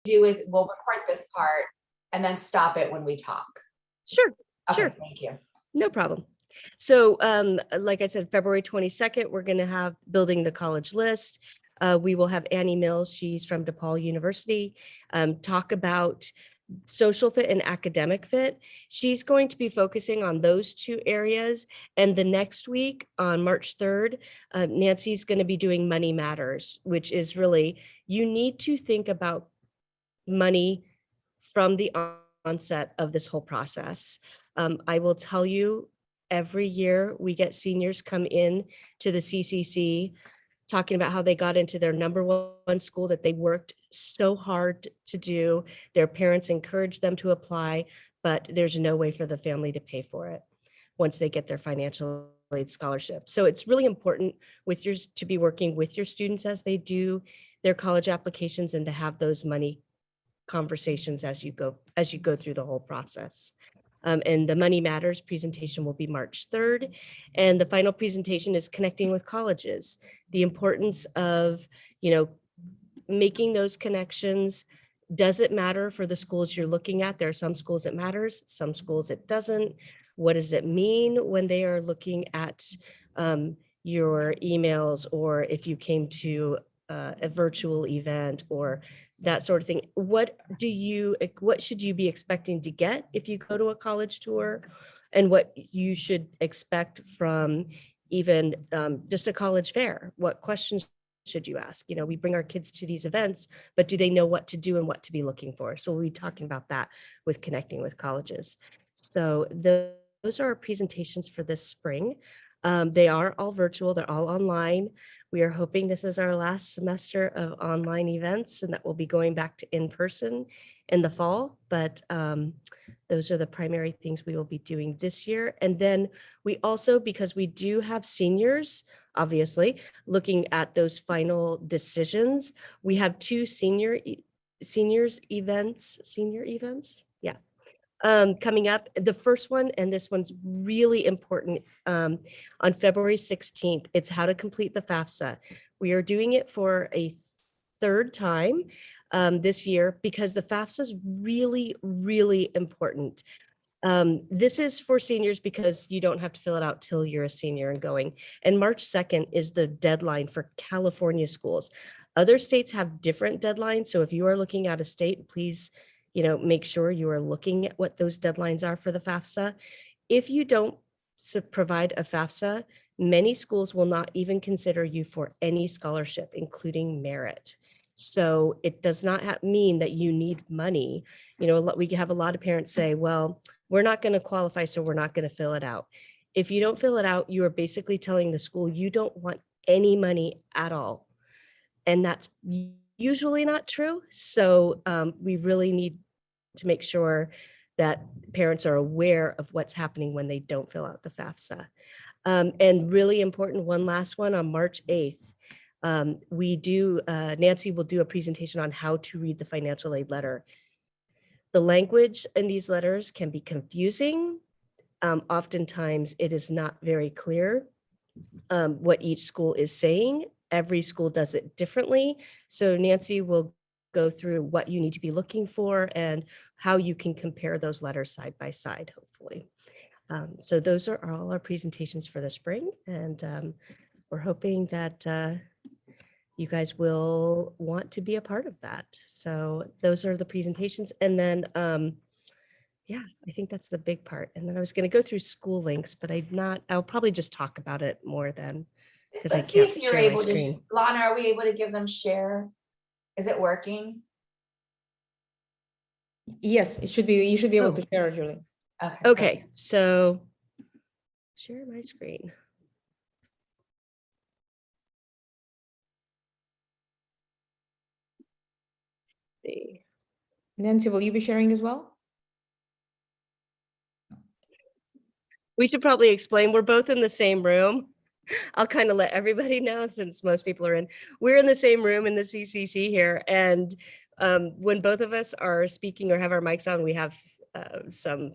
do is we'll record this part and then stop it when we talk. Sure, Okay, sure, thank you. no problem. So like I said, February 22nd, we're going to have Building the College List. We will have Annie Mills, she's from DePaul University, talk about social fit and academic fit. She's going to be focusing on those two areas. And the next week on March 3rd, Nancy's going to be doing Money Matters, which is really, you need to think about money from the onset of this whole process. I will tell you, every year we get seniors come in to the CCC talking about how they got into their number one school that they worked so hard to do. Their parents encouraged them to apply, but there's no way for the family to pay for it once they get their financial aid scholarship. So it's really important with yours to be working with your students as they do their college applications and to have those money conversations as you go through the whole process. And the Money Matters presentation will be March 3rd. And the final presentation is connecting with colleges, the importance of, making those connections. Does it matter for the schools you're looking at? There are some schools it matters, some schools it doesn't. What does it mean when they are looking at your emails, or if you came to a virtual event or that sort of thing? What should you be expecting to get if you go to a college tour, and what you should expect from even just a college fair? What questions should you ask? We bring our kids to these events, but do they know what to do and what to be looking for? So we'll be talking about that with connecting with colleges. So those are our presentations for this spring. They are all virtual, they're all online. We are hoping this is our last semester of online events and that we'll be going back to in-person in the fall, but those are the primary things we will be doing this year. And then we also, because we do have seniors, obviously, looking at those final decisions, we have two senior events, yeah, coming up. The first one, and this one's really important, on February 16th, it's how to complete the FAFSA. We are doing it for a third time this year because the FAFSA is really, really important. This is for seniors because you don't have to fill it out till you're a senior and going. And March 2nd is the deadline for California schools. Other states have different deadlines. So if you are looking out of state, please, make sure you are looking at what those deadlines are for the FAFSA. If you don't provide a FAFSA, many schools will not even consider you for any scholarship, including merit. So it does not mean that you need money. We have a lot of parents say, well, we're not going to qualify, so we're not going to fill it out. If you don't fill it out, you are basically telling the school you don't want any money at all. And that's usually not true. So we really need to make sure that parents are aware of what's happening when they don't fill out the FAFSA. And really important, one last one on March 8th. Nancy will do a presentation on how to read the financial aid letter. The language in these letters can be confusing. Oftentimes it is not very clear what each school is saying. Every school does it differently. So Nancy will go through what you need to be looking for and how you can compare those letters side by side, hopefully. So those are all our presentations for the spring, and we're hoping that you guys will want to be a part of that. So those are the presentations. And then, yeah, I think that's the big part. And then I was going to go through school links, but I'll probably just talk about it more then because I can't share my screen. Lana, are we able to give them share? Is it working? Yes, it should be. You should be able to share, Julie. Okay, so share my screen. See. Nancy, will you be sharing as well? We should probably explain, we're both in the same room. I'll kind of let everybody know since most people are in. We're in the same room in the CCC here. And when both of us are speaking or have our mics on, we have some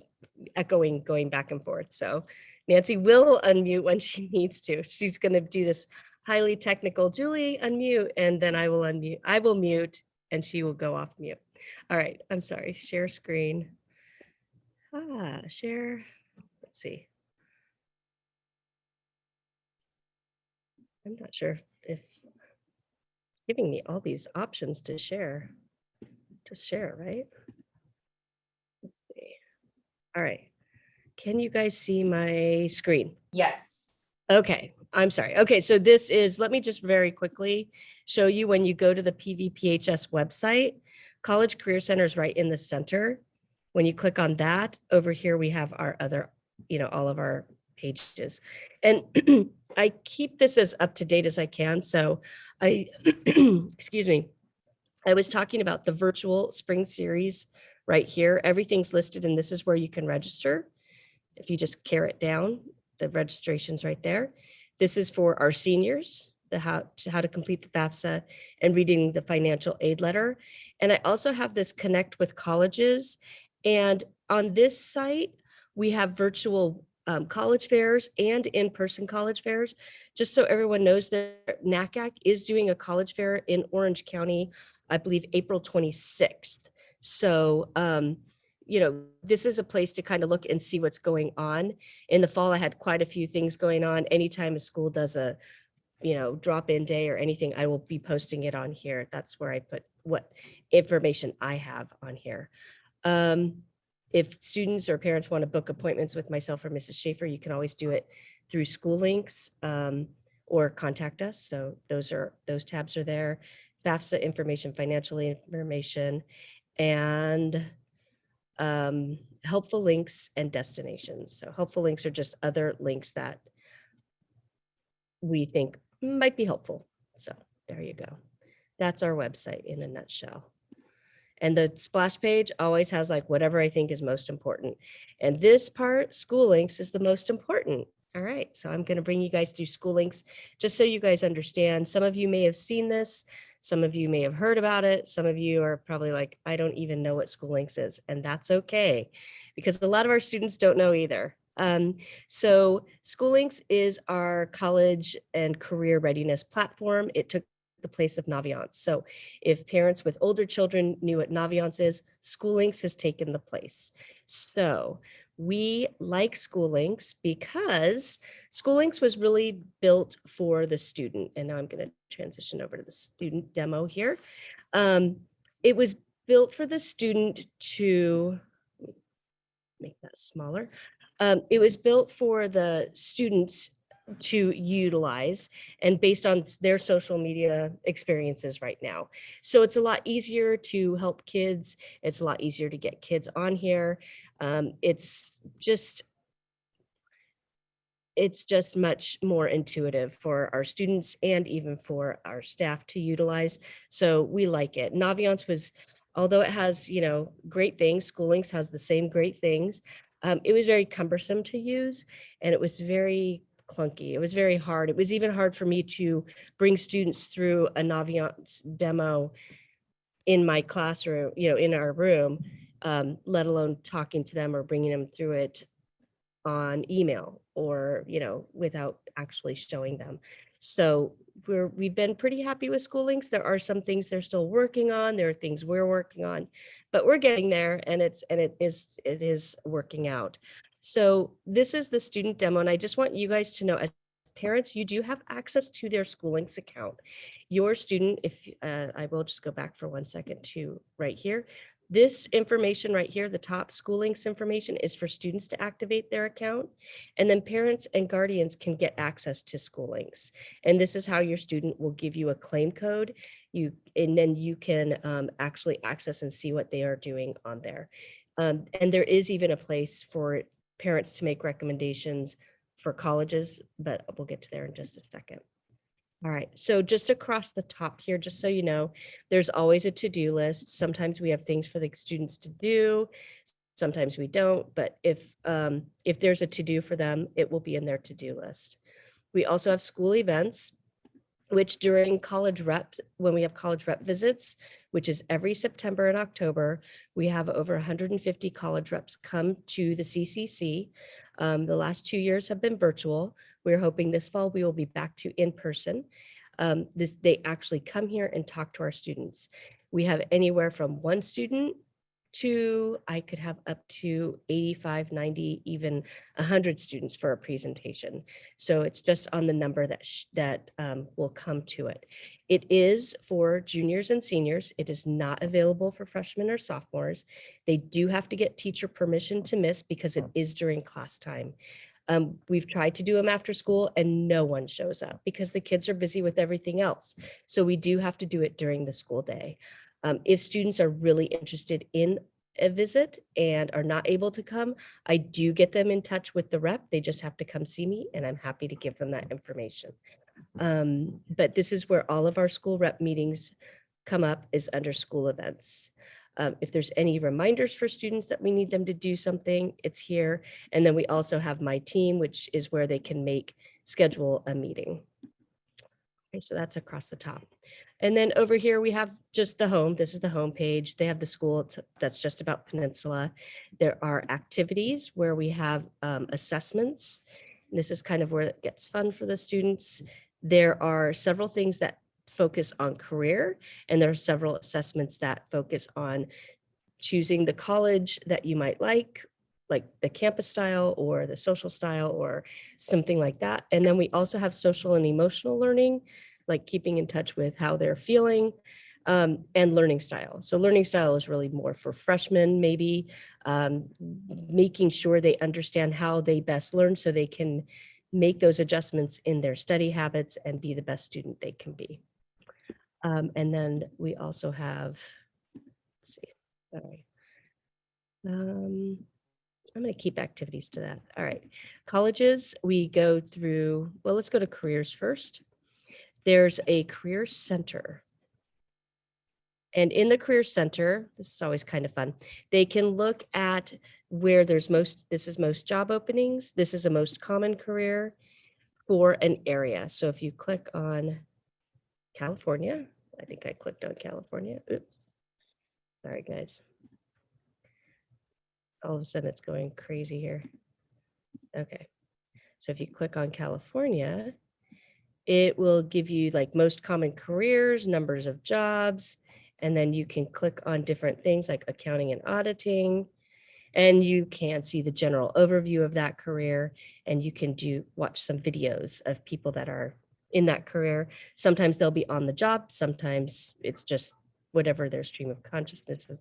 echoing going back and forth. So Nancy will unmute when she needs to. She's going to do this highly technical, Julie, unmute, and then I will unmute. I will mute and she will go off mute. All right, I'm sorry, share screen. Share, let's see. I'm not sure if it's giving me all these options to share, right? Let's see. All right, can you guys see my screen? Yes. Okay, I'm sorry. Okay, so this is, let me just very quickly show you when you go to the PVPHS website, College Career Center is right in the center. When you click on that, over here we have our other, all of our pages. And I keep this as up to date as I can. So I, excuse me, I was talking about the virtual spring series right here. Everything's listed and this is where you can register. If you just carrot down, the registration's right there. This is for our seniors, how to complete the FAFSA and reading the financial aid letter. And I also have this connect with colleges. And on this site, we have virtual college fairs and in-person college fairs. Just so everyone knows that NACAC is doing a college fair in Orange County, I believe April 26th. So, this is a place to kind of look and see what's going on. In the fall, I had quite a few things going on. Anytime a school does a, drop-in day or anything, I will be posting it on here. That's where I put what information I have on here. If students or parents want to book appointments with myself or Mrs. Schaefer, you can always do it through School Links or contact us. So those tabs are there. FAFSA information, financial information, and helpful links and destinations. So helpful links are just other links that we think might be helpful. So there you go. That's our website in a nutshell. And the splash page always has like whatever I think is most important. And this part, School Links, is the most important. All right, so I'm going to bring you guys through School Links just so you guys understand. Some of you may have seen this. Some of you may have heard about it. Some of you are probably like, I don't even know what School Links is. And that's okay, because a lot of our students don't know either. So School Links is our college and career readiness platform. It took the place of Naviance. So if parents with older children knew what Naviance is, School Links has taken the place. So we like School Links because School Links was really built for the student. And now I'm going to transition over to the student demo here. It was built for the student to make that smaller. It was built for the students to utilize and based on their social media experiences right now. So it's a lot easier to help kids. It's a lot easier to get kids on here. It's just much more intuitive for our students and even for our staff to utilize. So we like it. Naviance was, although it has, great things, School Links has the same great things. It was very cumbersome to use and it was very clunky. It was very hard. It was even hard for me to bring students through a Naviance demo in my classroom, in our room, let alone talking to them or bringing them through it on email or, without actually showing them. So we've been pretty happy with School Links. There are some things they're still working on. There are things we're working on, but we're getting there and it is working out. So this is the student demo. And I just want you guys to know, as parents, you do have access to their School Links account. Your student, if I will just go back for 1 second to right here. This information right here, the top School Links information, is for students to activate their account. And then parents and guardians can get access to School Links. And this is how your student will give you a claim code. And then you can actually access and see what they are doing on there. And there is even a place for parents to make recommendations for colleges, but we'll get to there in just a second. All right, so just across the top here, just so you know, there's always a to-do list. Sometimes we have things for the students to do, sometimes we don't, but if there's a to-do for them, it will be in their to-do list. We also have school events, which during college reps, when we have college rep visits, which is every September and October, we have over 150 college reps come to the CCC. The last 2 years have been virtual. We're hoping this fall we will be back to in person. They actually come here and talk to our students. We have anywhere from 1 student to, I could have up to 85, 90, even 100 students for a presentation. So it's just on the number that will come to it. It is for juniors and seniors. It is not available for freshmen or sophomores. They do have to get teacher permission to miss because it is during class time. We've tried to do them after school and no one shows up because the kids are busy with everything else. So we do have to do it during the school day. If students are really interested in a visit and are not able to come, I do get them in touch with the rep. They just have to come see me and I'm happy to give them that information. But this is where all of our school rep meetings come up, is under school events. If there's any reminders for students that we need them to do something, it's here. And then we also have my team, which is where they can schedule a meeting. Okay, so that's across the top. And then over here, we have just the home. This is the home page. They have the school that's just about Peninsula. There are activities where we have assessments. This is kind of where it gets fun for the students. There are several things that focus on career, and there are several assessments that focus on choosing the college that you might like the campus style or the social style or something like that. And then we also have social and emotional learning, like keeping in touch with how they're feeling, and learning style. So learning style is really more for freshmen, maybe making sure they understand how they best learn so they can make those adjustments in their study habits and be the best student they can be. And then we also have, let's see, sorry. I'm going to keep activities to that. All right. Colleges, we go through, well, let's go to careers first. There's a career center. And in the career center, this is always kind of fun. They can look at where there's this is most job openings. This is a most common career for an area. So if you click on California, I think I clicked on California. Oops. Sorry, guys. All of a sudden it's going crazy here. Okay. So if you click on California, it will give you like most common careers, numbers of jobs, and then you can click on different things like accounting and auditing, and you can see the general overview of that career, and you can watch some videos of people that are in that career. Sometimes they'll be on the job, sometimes it's just whatever their stream of consciousness is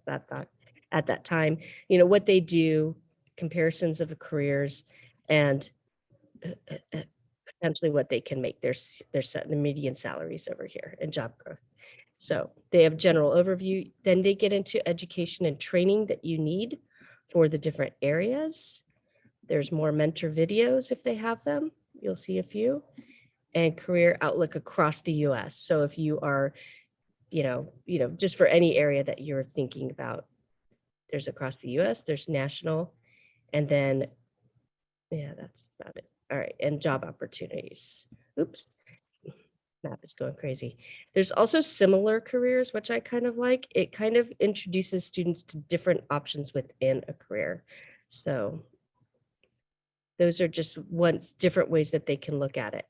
at that time. You know, what they do, comparisons of the careers, and potentially what they can make. There's the median salaries over here and job growth. So they have general overview. Then they get into education and training that you need for the different areas. There's more mentor videos if they have them. You'll see a few. And career outlook across the US. So if you are, just for any area that you're thinking about, there's across the US, there's national, and then, yeah, that's about it. All right, and job opportunities. Oops, map is going crazy. There's also similar careers, which I kind of like. It kind of introduces students to different options within a career. So those are just different ways that they can look at it.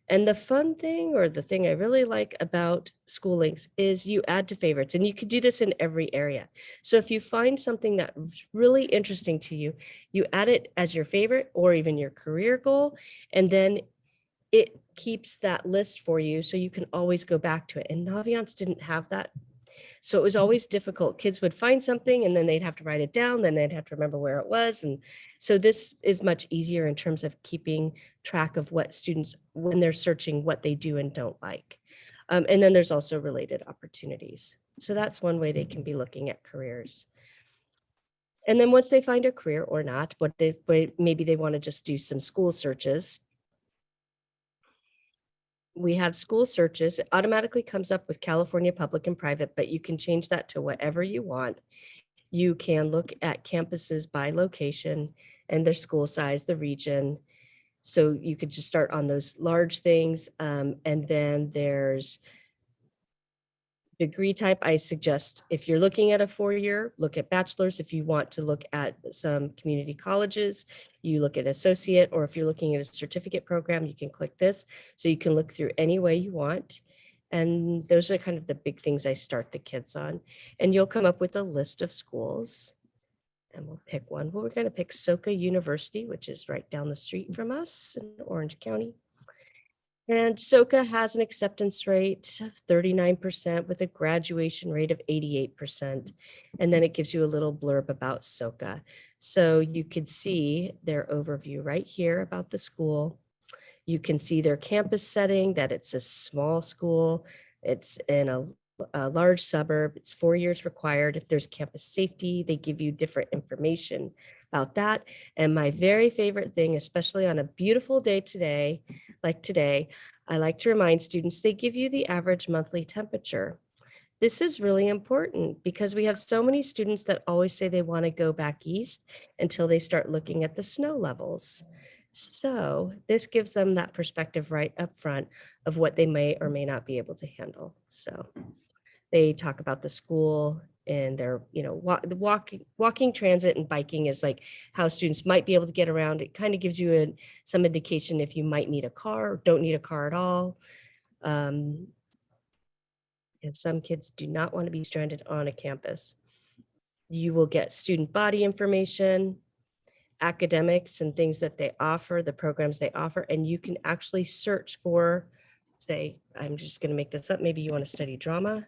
And the fun thing, or the thing I really like about School Links, is you add to favorites, and you could do this in every area. So if you find something that's really interesting to you, you add it as your favorite or even your career goal, and then it keeps that list for you so you can always go back to it. And Naviance didn't have that. So it was always difficult. Kids would find something and then they'd have to write it down, then they'd have to remember where it was. And so this is much easier in terms of keeping track of what students, when they're searching, what they do and don't like. And then there's also related opportunities. So that's one way they can be looking at careers. And then once they find a career or not, maybe they want to just do some school searches. We have school searches. It automatically comes up with California public and private, but you can change that to whatever you want. You can look at campuses by location and their school size, the region. So you could just start on those large things. And then there's degree type. I suggest if you're looking at a 4-year, look at bachelor's. If you want to look at some community colleges, you look at associate, or if you're looking at a certificate program, you can click this. So you can look through any way you want. And those are kind of the big things I start the kids on. And you'll come up with a list of schools and we'll pick one. Well, we're going to pick Soka University, which is right down the street from us in Orange County. And Soka has an acceptance rate of 39% with a graduation rate of 88%. And then it gives you a little blurb about Soka. So you could see their overview right here about the school. You can see their campus setting, that it's a small school. It's in a large suburb. It's 4 years required. If there's campus safety, they give you different information about that. And my very favorite thing, especially on a beautiful day today, like today, I like to remind students they give you the average monthly temperature. This is really important because we have so many students that always say they want to go back east until they start looking at the snow levels. So this gives them that perspective right up front of what they may or may not be able to handle. So they talk about the school and their, walking transit and biking is like how students might be able to get around. It kind of gives you some indication if you might need a car or don't need a car at all. And some kids do not want to be stranded on a campus. You will get student body information, academics and things that they offer, the programs they offer, and you can actually search for, say, I'm just going to make this up, maybe you want to study drama.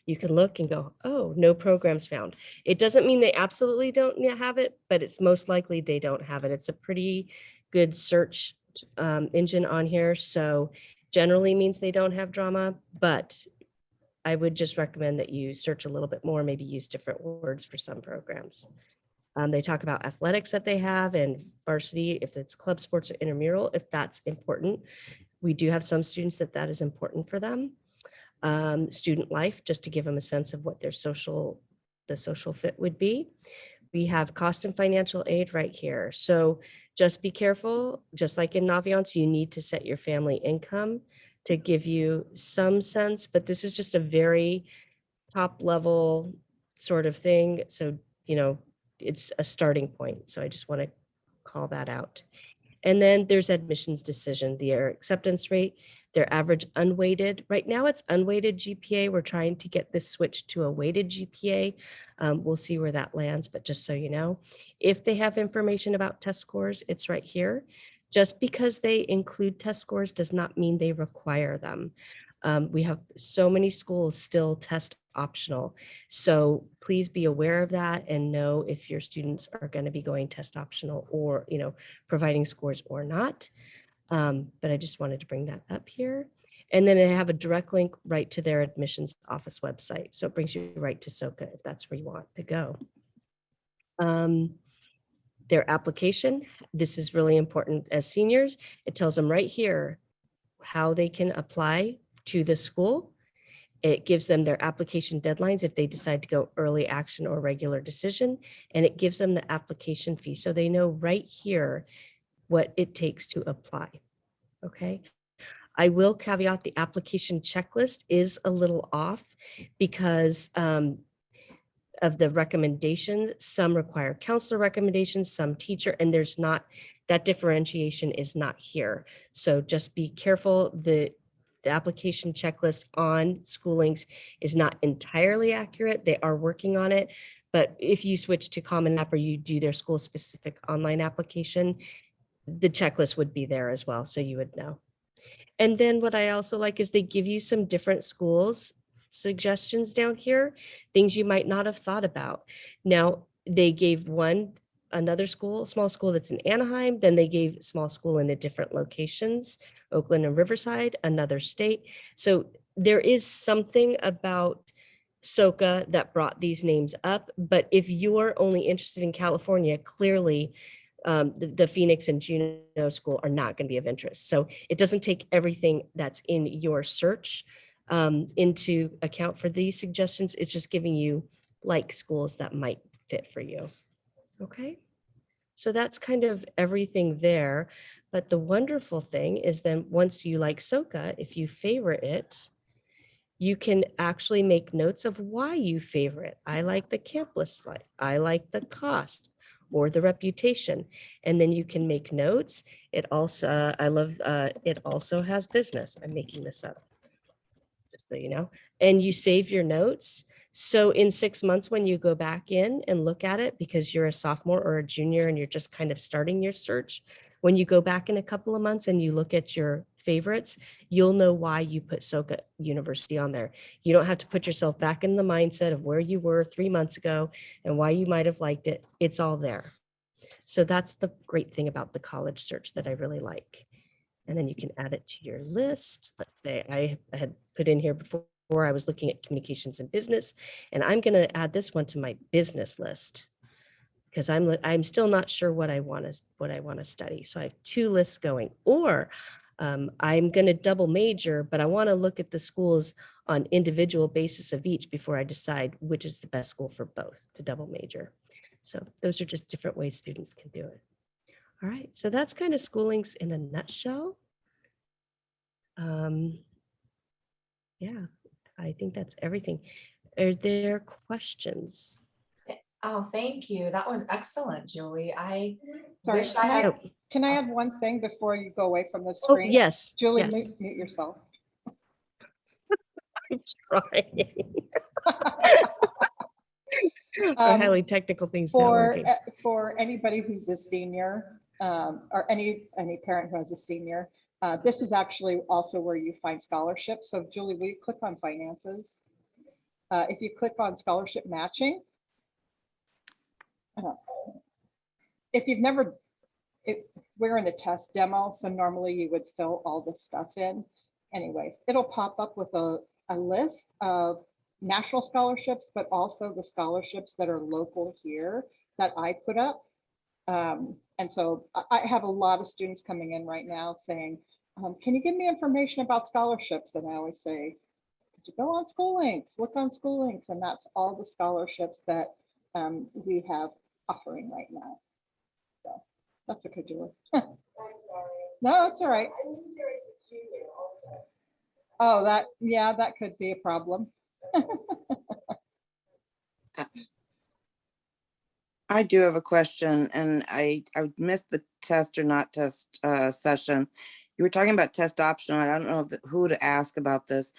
You can look and go, oh, no programs found. It doesn't mean they absolutely don't have it, but it's most likely they don't have it. It's a pretty good search engine on here. So generally means they don't have drama, but I would just recommend that you search a little bit more, maybe use different words for some programs. They talk about athletics that they have and varsity, if it's club sports or intramural, if that's important. We do have some students that is important for them. Student life, just to give them a sense of what the social fit would be. We have cost and financial aid right here. So just be careful, just like in Naviance, you need to set your family income to give you some sense, but this is just a very top level sort of thing. So, it's a starting point. So I just want to call that out. And then there's admissions decision, their acceptance rate, their average unweighted. Right now it's unweighted GPA. We're trying to get this switched to a weighted GPA. We'll see where that lands, but just so you know, if they have information about test scores, it's right here. Just because they include test scores does not mean they require them. We have so many schools still test optional. So please be aware of that and know if your students are going to be going test optional or, providing scores or not. But I just wanted to bring that up here. And then I have a direct link right to their admissions office website. So it brings you right to Soka if that's where you want to go. Their application, this is really important as seniors. It tells them right here how they can apply to the school. It gives them their application deadlines if they decide to go early action or regular decision, and it gives them the application fee. So they know right here what it takes to apply. Okay. I will caveat the application checklist is a little off because of the recommendations. Some require counselor recommendations, some teacher, and there's not, that differentiation is not here. So just be careful. The application checklist on Schoollinks is not entirely accurate. They are working on it. But if you switch to Common App or you do their school specific online application, the checklist would be there as well. So you would know. And then what I also like is they give you some different schools suggestions down here, things you might not have thought about. Now, they gave another school, small school that's in Anaheim, then they gave small school in different locations, Oakland and Riverside, another state. So there is something about Soka that brought these names up, but if you're only interested in California, clearly the Phoenix and Juneau school are not going to be of interest. So it doesn't take everything that's in your search into account for these suggestions. It's just giving you like schools that might fit for you. Okay. So that's kind of everything there. But the wonderful thing is then once you like Soka, if you favorite it, you can actually make notes of why you favor it. I like the campus life. I like the cost or the reputation. And then you can make notes. It also, I love, it also has business. I'm making this up. just so you know, and you save your notes. So in 6 months, when you go back in and look at it, because you're a sophomore or a junior and you're just kind of starting your search, when you go back in a couple of months and you look at your favorites, you'll know why you put Soka University on there. You don't have to put yourself back in the mindset of where you were 3 months ago and why you might have liked it. It's all there. So that's the great thing about the college search that I really like. And then you can add it to your list. Let's say I had put in here before I was looking at communications and business, and I'm going to add this one to my business list because I'm still not sure what I want to study. So I have 2 lists going, or I'm going to double major, but I want to look at the schools on individual basis of each before I decide which is the best school for both to double major. So those are just different ways students can do it. All right, so that's kind of schoolings in a nutshell. Yeah, I think that's everything. Are there questions? Oh, thank you. That was excellent, Julie. I Sorry, wish I had. Oh, can I add one thing before you go away from the oh, screen? yes, Julie, yes. mute yourself. I'm trying. Our highly technical things not working. For anybody who's a senior, or any parent who has a senior, this is actually also where you find scholarships. So Julie, will you click on finances? If you click on scholarship matching, if you've never, we're in the test demo, so normally you would fill all this stuff in. Anyways, it'll pop up with a list of national scholarships, but also the scholarships that are local here that I put up. And so I have a lot of students coming in right now saying, can you give me information about scholarships? And I always say, could you go on School Links, look on School Links, and that's all the scholarships that we have offering right now. So that's okay, Julie. No, it's all right. Oh, that could be a problem. I do have a question, and I missed the test or not test session. You were talking about test optional. I don't know who to ask about this.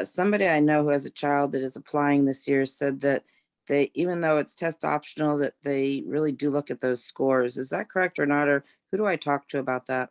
Somebody I know who has a child that is applying this year said that they, even though it's test optional, that they really do look at those scores. Is that correct or not? Or who do I talk to about that?